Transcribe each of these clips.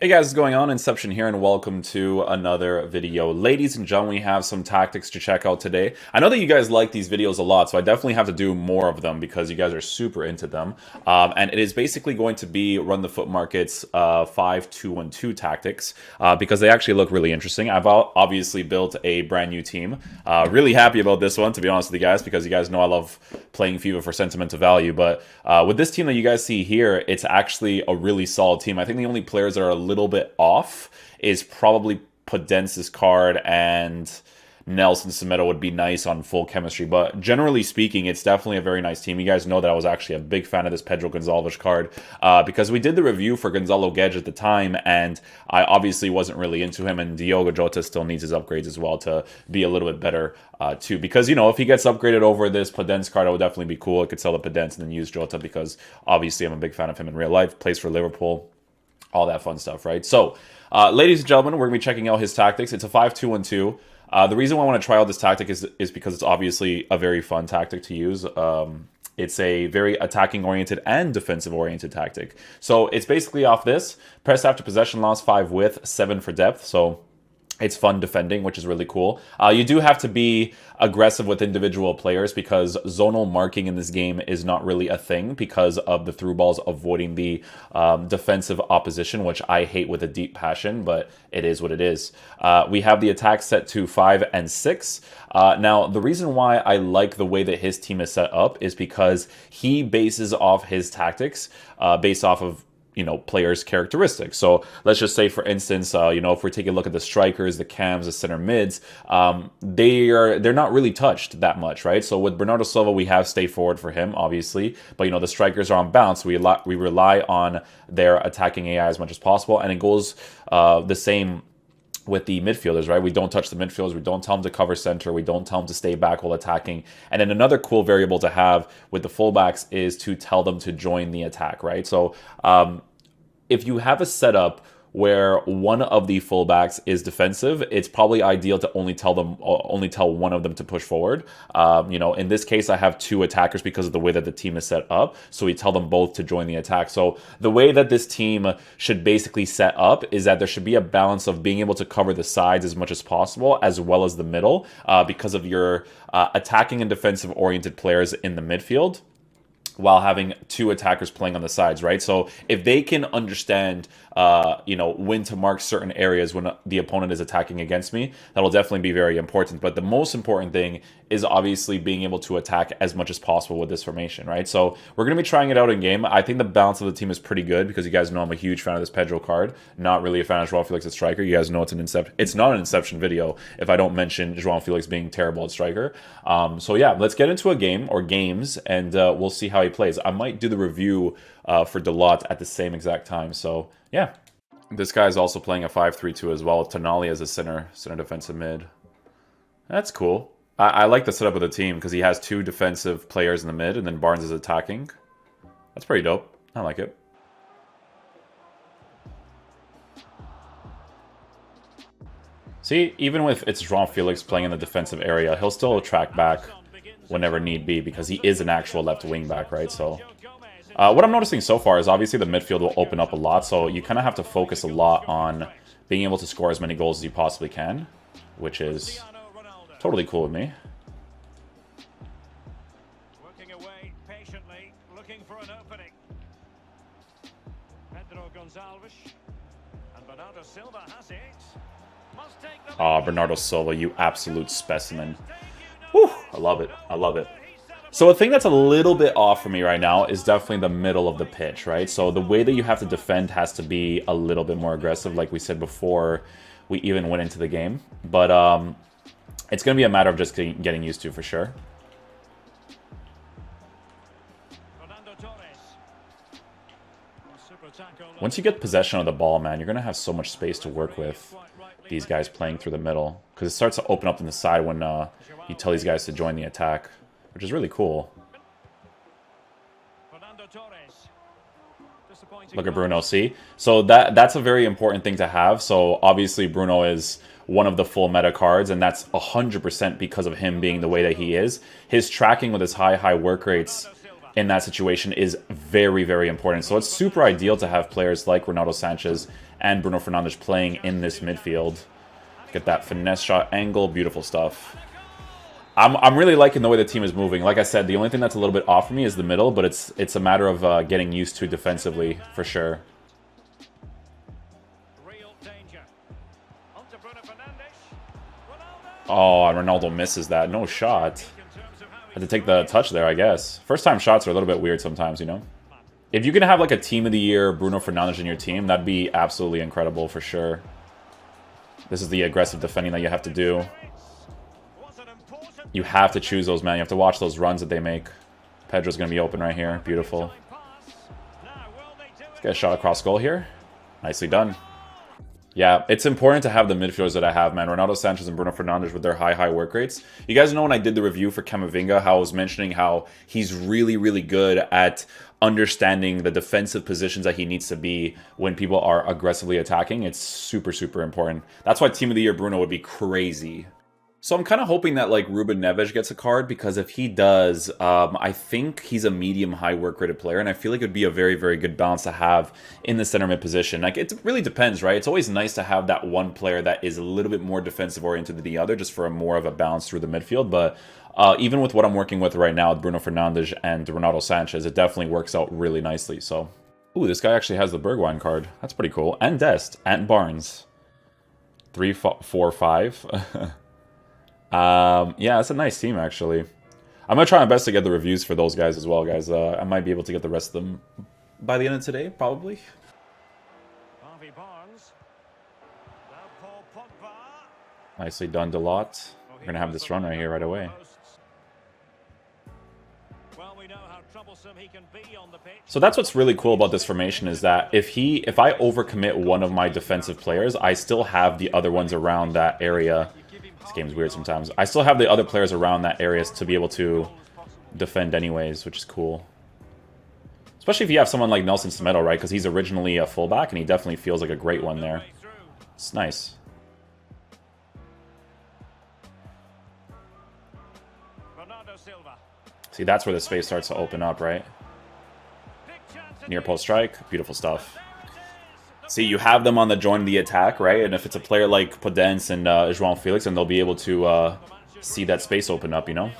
Hey guys, what's going on? Inception here, and welcome to another video. Ladies and gentlemen, we have some tactics to check out today. I know that you guys like these videos a lot, so I definitely have to do more of them because you guys are super into them. And it is basically going to be Run the Foot Markets 5-2-1-2 tactics because they actually look really interesting. I've obviously built a brand new team. Really happy about this one, to be honest with you guys, because you guys know I love playing Fifa for sentimental value. But with this team that you guys see here, it's actually a really solid team. I think the only players that are a little bit off is probably Pudence's card, and Nelson Semedo would be nice on full chemistry. But generally speaking, it's definitely a very nice team. You guys know that I was actually a big fan of this Pedro Gonçalves card because we did the review for Gonzalo Guedes at the time, and I obviously wasn't really into him, and Diogo Jota still needs his upgrades as well to be a little bit better too. Because, you know, if he gets upgraded over this Pudence card, it would definitely be cool. I could sell the Pudence and then use Jota because obviously I'm a big fan of him in real life, plays for Liverpool, all that fun stuff, right? So, ladies and gentlemen, we're going to be checking out his tactics. It's a 5-2-1-2. The reason why I want to try out this tactic is because it's obviously a very fun tactic to use. It's a very attacking-oriented and defensive-oriented tactic. So it's basically off this. Press after possession loss, 5 width, 7 for depth. So it's fun defending, which is really cool. You do have to be aggressive with individual players because zonal marking in this game is not really a thing because of the through balls avoiding the defensive opposition, which I hate with a deep passion, but it is what it is. We have the attack set to 5 and 6. Now, the reason why I like the way that his team is set up is because he bases off his tactics based off of players' characteristics. So let's just say, for instance, if we're taking a look at the strikers, the cams, the center mids, they're not really touched that much, right? So with Bernardo Silva, we have stay forward for him, obviously, but the strikers are on bounce. We rely on their attacking AI as much as possible, and it goes the same with the midfielders, right? We don't touch the midfielders. We don't tell them to cover center. We don't tell them to stay back while attacking. And then another cool variable to have with the fullbacks is to tell them to join the attack, right? So if you have a setup where one of the fullbacks is defensive, it's probably ideal to only tell one of them to push forward. In this case, I have two attackers because of the way that the team is set up. So we tell them both to join the attack. So the way that this team should basically set up is that there should be a balance of being able to cover the sides as much as possible, as well as the middle, because of your attacking and defensive oriented players in the midfield, while having two attackers playing on the sides, right? So if they can understand, when to mark certain areas when the opponent is attacking against me, that'll definitely be very important. But the most important thing is obviously being able to attack as much as possible with this formation, right? So we're going to be trying it out in game. I think the balance of the team is pretty good because you guys know I'm a huge fan of this Pedro card. Not really a fan of João Felix at striker. You guys know it's not an Inception video if I don't mention João Felix being terrible at striker. So yeah, let's get into a game or games, and we'll see how he plays. I might do the review for Delot at the same exact time. So yeah, this guy is also playing a 5-3-2 as well with Tonali as a center defensive mid. That's cool. I like the setup of the team because he has two defensive players in the mid and then Barnes is attacking. That's pretty dope. I like it. See, even if it's João Felix playing in the defensive area, he'll still track back whenever need be because he is an actual left wing back, right? So what I'm noticing so far is obviously the midfield will open up a lot, so you kind of have to focus a lot on being able to score as many goals as you possibly can, which is totally cool with me. Working away patiently, looking for an opening. Pedro Gonçalves and Bernardo Silva has it. Must take the Oh, Bernardo Silva, you absolute specimen. Whew, I love it. I love it. So a thing that's a little bit off for me right now is definitely the middle of the pitch, right? So the way that you have to defend has to be a little bit more aggressive, like we said before we even went into the game. But it's going to be a matter of just getting used to for sure. Once you get possession of the ball, man, you're going to have so much space to work with these guys playing through the middle. Because it starts to open up on the side when you tell these guys to join the attack, which is really cool. Look at Bruno, see? So that's a very important thing to have. So obviously Bruno is one of the full meta cards, and that's 100% because of him being the way that he is. His tracking with his high work rates in that situation is very, very important. So it's super ideal to have players like Ronaldo Sanchez and Bruno Fernandes playing in this midfield. Get that finesse shot angle. Beautiful stuff. I'm really liking the way the team is moving. Like I said, the only thing that's a little bit off for me is the middle, but it's a matter of getting used to defensively, for sure. Oh, and Ronaldo misses that. No shot. Had to take the touch there, I guess. First time shots are a little bit weird sometimes, you know? If you can have like a team of the year Bruno Fernandes in your team, that'd be absolutely incredible for sure. This is the aggressive defending that you have to do. You have to choose those, man. You have to watch those runs that they make. Pedro's going to be open right here. Beautiful. Let's get a shot across goal here. Nicely done. Yeah, it's important to have the midfielders that I have, man. Ronaldo Sanchez and Bruno Fernandes with their high work rates. You guys know when I did the review for Camavinga, how I was mentioning how he's really good at understanding the defensive positions that he needs to be when people are aggressively attacking. It's super important. That's why Team of the Year Bruno would be crazy. So I'm kind of hoping that like Ruben Neves gets a card, because if he does, I think he's a medium high work rated player, and I feel like it would be a very good balance to have in the center mid position. Like, it really depends, right? It's always nice to have that one player that is a little bit more defensive oriented than the other, just for a more of a balance through the midfield. But even with what I'm working with right now, with Bruno Fernandes and Ronaldo Sanchez, it definitely works out really nicely. So, ooh, this guy actually has the Bergwijn card. That's pretty cool. And Dest and Barnes. 3, 4, 5. Yeah, that's a nice team, actually. I'm going to try my best to get the reviews for those guys as well, guys. I might be able to get the rest of them by the end of today, probably. Nicely done, Delot. We're going to have this run right here right away. So that's what's really cool about this formation, is that if I overcommit one of my defensive players, I still have the other ones around that area. This game's weird sometimes. I still have the other players around that area to be able to defend anyways, which is cool. Especially if you have someone like Nelson Semedo, right? Because he's originally a fullback, and he definitely feels like a great one there. It's nice. See, that's where the space starts to open up, right? Near post strike. Beautiful stuff. See, you have them on the join the attack, right? And if it's a player like Podence and João Felix, then they'll be able to see that space open up, you know?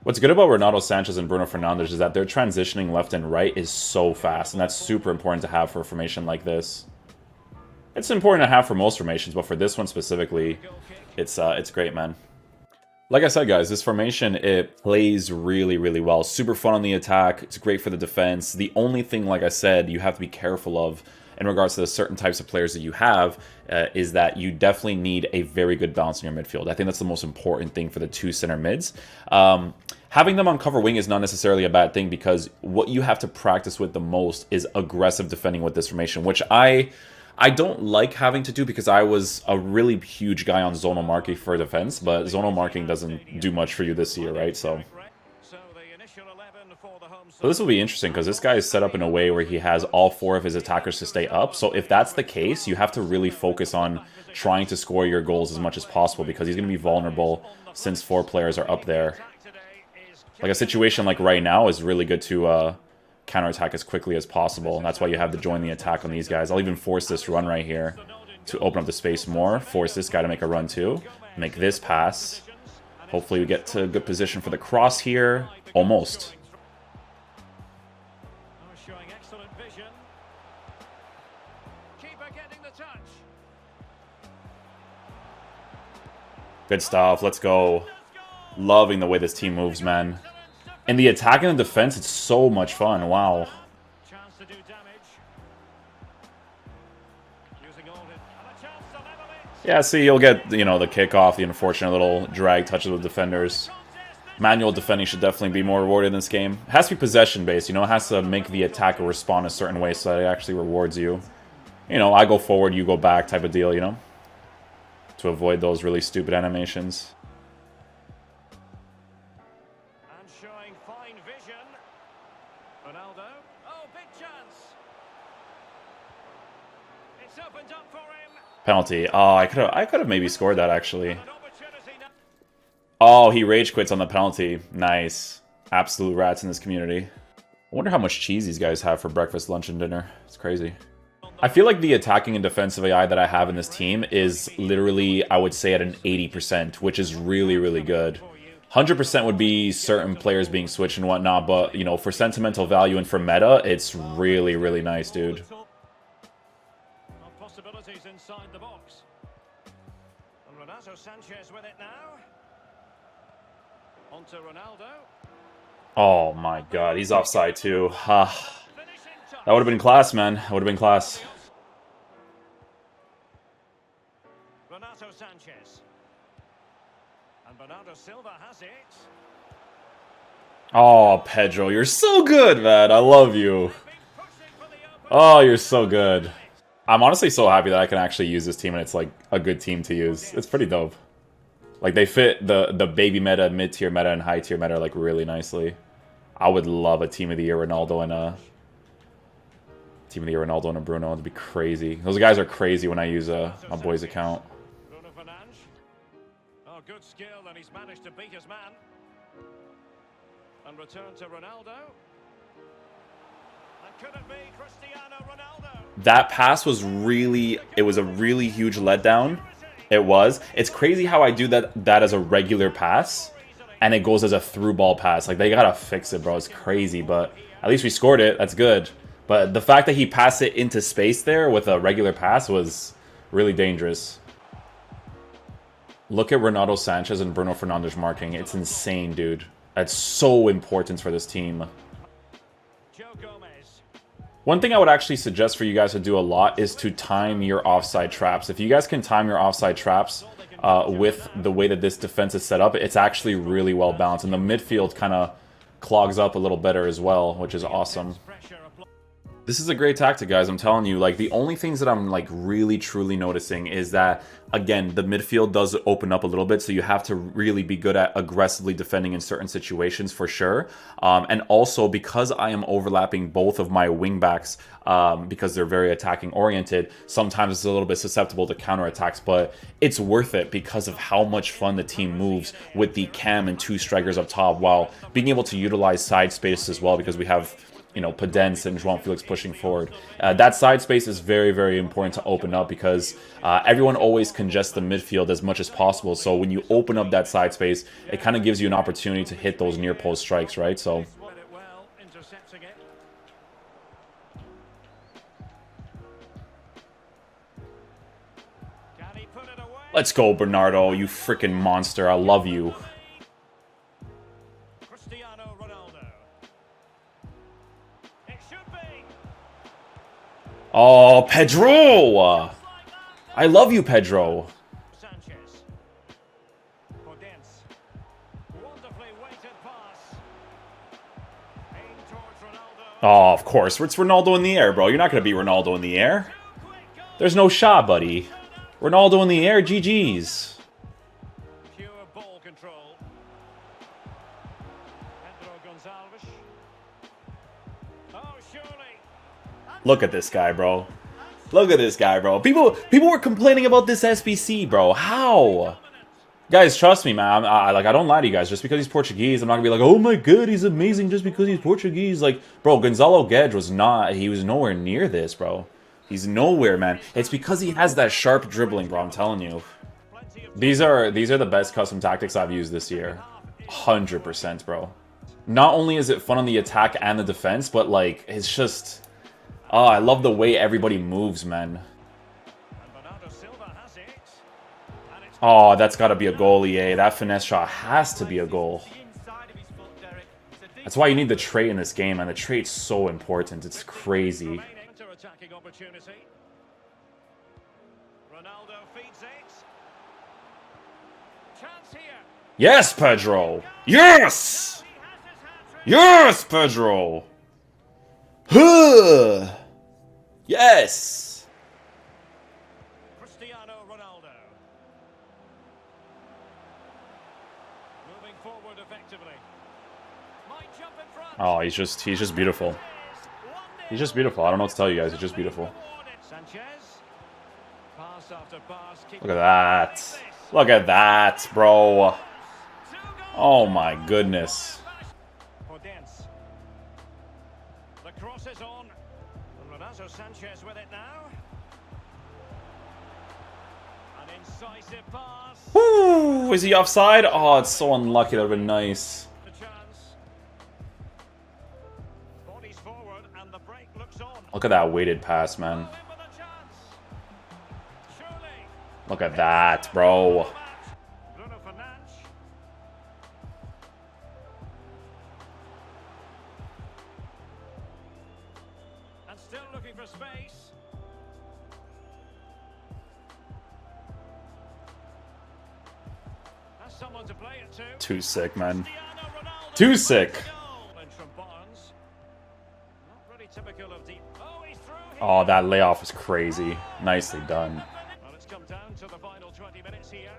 What's good about Ronaldo Sanchez and Bruno Fernandes is that their transitioning left and right is so fast, and that's super important to have for a formation like this. It's important to have for most formations, but for this one specifically, it's great, man. Like I said, guys, this formation, it plays really well. Super fun on the attack. It's great for the defense. The only thing, like I said, you have to be careful of in regards to the certain types of players that you have is that you definitely need a very good balance in your midfield. I think that's the most important thing for the two center mids. Having them on cover wing is not necessarily a bad thing, because what you have to practice with the most is aggressive defending with this formation, which I don't like having to do, because I was a really huge guy on zonal marking for defense, but zonal marking doesn't do much for you this year, right? So this will be interesting, because this guy is set up in a way where he has all 4 of his attackers to stay up. So if that's the case, you have to really focus on trying to score your goals as much as possible, because he's going to be vulnerable since 4 players are up there. Like a situation like right now is really good to counterattack as quickly as possible, and that's why you have to join the attack on these guys. I'll even force this run right here to open up the space more, force this guy to make a run too, make this pass. Hopefully we get to a good position for the cross here. Almost. Good stuff, let's go. Loving the way this team moves, man. And the attack and the defense, it's so much fun. Wow. Yeah, see, you'll get, you know, the kickoff, the unfortunate little drag touches with defenders. Manual defending should definitely be more rewarded in this game. It has to be possession-based, you know, it has to make the attacker respond a certain way so that it actually rewards you. You know, I go forward, you go back type of deal, you know? To avoid those really stupid animations. Penalty. Oh, I could have maybe scored that, actually. Oh, he rage quits on the penalty. Nice. Absolute rats in this community. I wonder how much cheese these guys have for breakfast, lunch, and dinner. It's crazy. I feel like the attacking and defensive AI that I have in this team is literally, I would say, at an 80%, which is really, really good. 100% would be certain players being switched and whatnot, but, you know, for sentimental value and for meta, it's really, really nice, dude. Possibilities inside the box. And Renato Sanchez with it now. On to Ronaldo. Oh my god, he's offside too. That would have been class, man. That would have been class. Renato Sanchez. And Bernardo Silva has it. Oh, Pedro, you're so good, man. I love you. Oh, you're so good. I'm honestly so happy that I can actually use this team and it's like a good team to use. It's pretty dope. Like they fit the baby meta, mid-tier meta, and high-tier meta like really nicely. I would love a Team of the Year Ronaldo and a Bruno. It'd be crazy. Those guys are crazy when I use my boy's account. Bruno Fernandes. Oh, good skill, and he's managed to beat his man. And return to Ronaldo. And could it be Cristiano Ronaldo? That pass was really, it was a really huge letdown. It was. It's crazy how I do that as a regular pass, and it goes as a through ball pass. Like, they gotta fix it, bro. It's crazy, but at least we scored it. That's good. But the fact that he passed it into space there with a regular pass was really dangerous. Look at Renato Sanchez and Bruno Fernandes marking. It's insane, dude. That's so important for this team. One thing I would actually suggest for you guys to do a lot is to time your offside traps. If you guys can time your offside traps with the way that this defense is set up, it's actually really well balanced. And the midfield kind of clogs up a little better as well, which is awesome. This is a great tactic, guys. I'm telling you, like, the only things that I'm, like, really, truly noticing is that, again, the midfield does open up a little bit, so you have to really be good at aggressively defending in certain situations, for sure. And also, because I am overlapping both of my wingbacks, because they're very attacking-oriented, sometimes it's a little bit susceptible to counterattacks, but it's worth it because of how much fun the team moves with the cam and two strikers up top, while being able to utilize side space as well, because we have, you know, Podence and João Felix pushing forward. That side space is very, very important to open up because everyone always congests the midfield as much as possible. So when you open up that side space, it kind of gives you an opportunity to hit those near post strikes, right? So let's go, Bernardo, you freaking monster. I love you. Oh, Pedro! I love you, Pedro. Oh, of course. It's Ronaldo in the air, bro. You're not going to beat Ronaldo in the air. There's no shot, buddy. Ronaldo in the air, GG's. Look at this guy, bro. Look at this guy, bro. People were complaining about this SBC, bro. How? Guys, trust me, man. I don't lie to you guys. Just because he's Portuguese, I'm not gonna be like, oh my god, he's amazing just because he's Portuguese. Like, bro, Gonzalo Guedes was not. He was nowhere near this, bro. He's nowhere, man. It's because he has that sharp dribbling, bro. I'm telling you. These are the best custom tactics I've used this year. 100%, bro. Not only is it fun on the attack and the defense, but like it's just. Oh, I love the way everybody moves, man. Oh, that's got to be a goal, EA. That finesse shot has to be a goal. That's why you need the trait in this game, and the trait's so important. It's crazy. Yes, Pedro! Yes! Yes, Pedro! Huh! Yes! Cristiano Ronaldo. Moving forward effectively. Might jump in front. Oh, he's just beautiful. He's just beautiful. I don't know what to tell you guys. He's just beautiful. Sanchez. Pass after pass. Look at that. Look at that, bro. Oh my goodness. The cross is on. So Sanchez with it now. An incisive pass. Woo! Is he offside? Oh, it's so unlucky. That would have been nice. The chance. Bodies forward and the break looks on. Look at that weighted pass, man. In with a chance. Surely. Look at that, bro. Bruno Fernandes. And still looking for space. Has someone to play it to. Too sick, man. Cristiano Ronaldo. Too sick. Goal. And from Barnes. Not really typical of deep. Oh, he's through here. Oh, that layoff was crazy. Nicely done. Well, it's come down to the final 20 minutes here.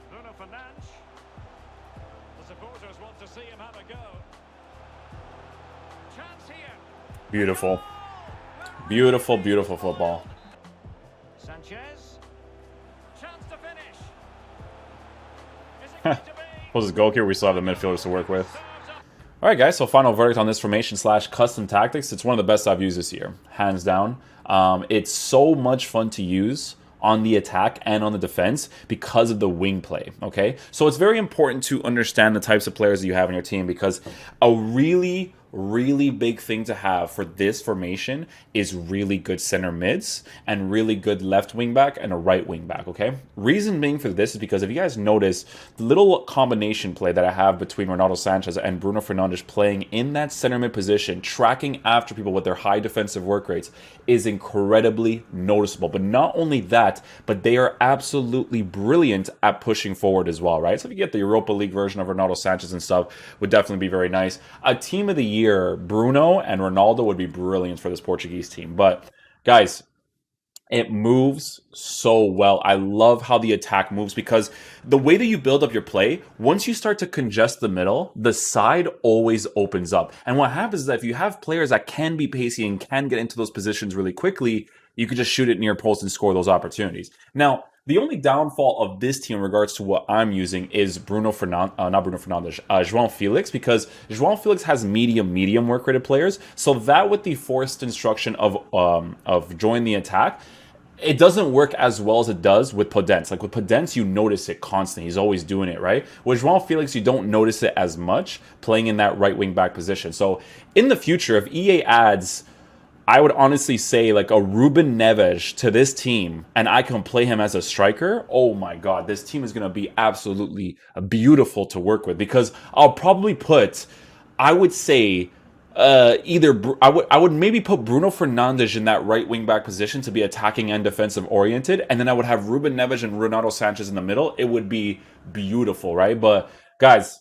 Bruno Fernandes. The supporters want to see him have a go. Chance here. Beautiful. Beautiful, beautiful football. Sanchez. Chance to finish. Is it going to be? We'll just go here. We still have the midfielders to work with. All right, guys. So final verdict on this formation / custom tactics. It's one of the best I've used this year, hands down. It's so much fun to use on the attack and on the defense because of the wing play, okay? So it's very important to understand the types of players that you have in your team, because a really big thing to have for this formation is really good center mids and really good left wing back and a right wing back, okay? Reason being for this is because if you guys notice, the little combination play that I have between Ronaldo Sanchez and Bruno Fernandes playing in that center mid position, tracking after people with their high defensive work rates, is incredibly noticeable. But not only that, but they are absolutely brilliant at pushing forward as well, right? So if you get the Europa League version of Ronaldo Sanchez and stuff, would definitely be very nice. A team of the year, Bruno and Ronaldo would be brilliant for this Portuguese team. But guys, it moves so well. I love how the attack moves, because the way that you build up your play, once you start to congest the middle, the side always opens up. And what happens is that if you have players that can be pacey and can get into those positions really quickly, you can just shoot it near post and score those opportunities. Now, the only downfall of this team in regards to what I'm using is not Bruno Fernandes, João Felix, because João Felix has medium work rated players. So that with the forced instruction of join the attack, it doesn't work as well as it does with Podence. Like with Podence, you notice it constantly. He's always doing it, right? With João Felix, you don't notice it as much playing in that right wing back position. So in the future, if EA adds, I would honestly say, like a Ruben Neves to this team, and I can play him as a striker, oh my god, this team is going to be absolutely beautiful to work with, because I'll probably put, I would say, I would maybe put Bruno Fernandes in that right wing back position to be attacking and defensive oriented, and then I would have Ruben Neves and Ronaldo Sanchez in the middle. It would be beautiful, right? But guys,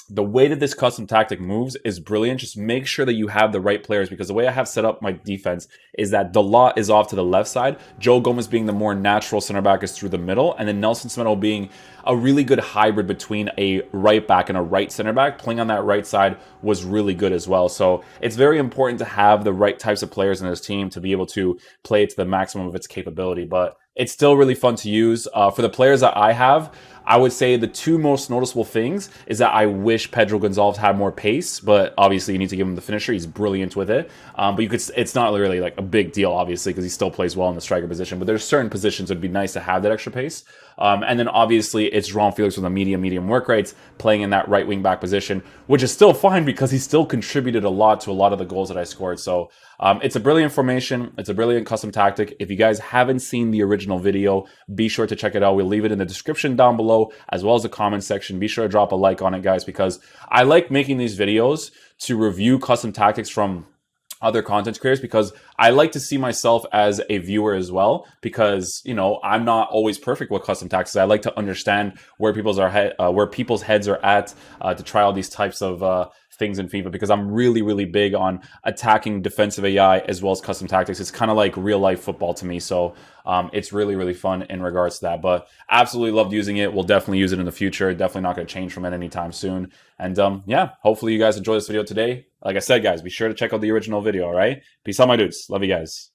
the way that this custom tactic moves is brilliant. Just make sure that you have the right players, because the way I have set up my defense is that Dalot is off to the left side, Joe Gomez being the more natural center back is through the middle, and then Nelson Semedo being a really good hybrid between a right back and a right center back. Playing on that right side was really good as well. So it's very important to have the right types of players in this team to be able to play it to the maximum of its capability. But it's still really fun to use. For the players that I have, I would say the two most noticeable things is that I wish Pedro Gonçalves had more pace, but obviously you need to give him the finisher. He's brilliant with it. But it's not really like a big deal, obviously, because he still plays well in the striker position. But there's certain positions it'd be nice to have that extra pace. And then obviously it's João Felix with a medium work rates playing in that right wing back position, which is still fine because he still contributed a lot to a lot of the goals that I scored. So it's a brilliant formation. It's a brilliant custom tactic. If you guys haven't seen the original video, be sure to check it out. We'll leave it in the description down below, as well as the comment section. Be sure to drop a like on it, guys, because I like making these videos to review custom tactics from other content creators, because I like to see myself as a viewer as well, because, you know, I'm not always perfect with custom tactics. I like to understand where people's heads are at to try all these types of things in FIFA, because I'm really big on attacking defensive AI as well as custom tactics. It's kind of like real life football to me. So it's really fun in regards to that, but absolutely loved using it. We'll definitely use it in the future. Definitely not going to change from it anytime soon. And yeah, hopefully you guys enjoyed this video today. Like I said, guys, be sure to check out the original video. All right. Peace out, my dudes. Love you guys.